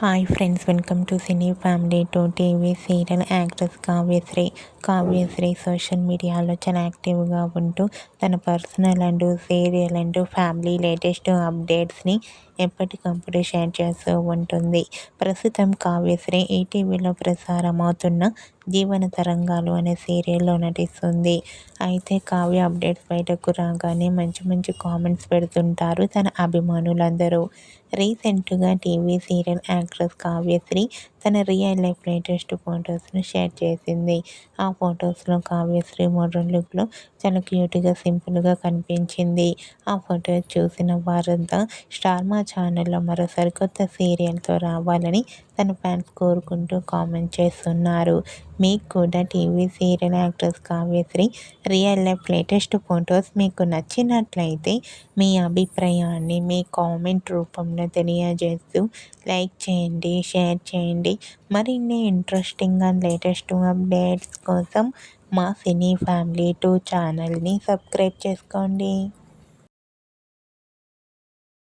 Hi friends, welcome to cine family to TV serial actress Kavyasri social మీడియాలో చాలా యాక్టివ్గా ఉంటూ తన personal and serial and family latest అప్డేట్స్ని ఎప్పటికప్పుడు షేర్ చేస్తూ ఉంటుంది. ప్రస్తుతం కావ్యశ్రీ ఈటీవీలో ప్రసారమవుతున్న జీవన తరంగాలు అనే సీరియల్లో నటిస్తుంది. అయితే కావ్య అప్డేట్స్ బయటకు రాగానే మంచి మంచి కామెంట్స్ పెడుతుంటారు తన అభిమానులందరూ. రీసెంట్గా టీవీ సీరియల్ యాక్ట్రెస్ కావ్యశ్రీ తన రియల్ లైఫ్ లేటెస్ట్ ఫొటోస్ను షేర్ చేసింది. ఆ ఫొటోస్లో కావ్యశ్రీ మోడర్న్ లుక్లో చాలా క్యూట్గా సింపుల్గా కనిపించింది. ఆ ఫోటో చూసిన వారంతా స్టార్ మా ఛానల్లో మరో సరికొత్త సీరియల్తో రావాలని తన ఫ్యాన్స్ కోరుకుంటూ కామెంట్ చేస్తున్నారు. మీకు కూడా TV serial actress Kavyasri real life latest photos మీకు నచ్చినట్లయితే మీ అభిప్రాయాన్ని మీ కామెంట్ రూపంలో తెలియజేస్తూ లైక్ చేయండి, షేర్ చేయండి. మరిన్ని ఇంట్రెస్టింగ్ అండ్ లేటెస్ట్ అప్డేట్స్ కోసం మా సినీ ఫ్యామిలీ 2 ఛానల్ని సబ్స్క్రైబ్ చేసుకోండి.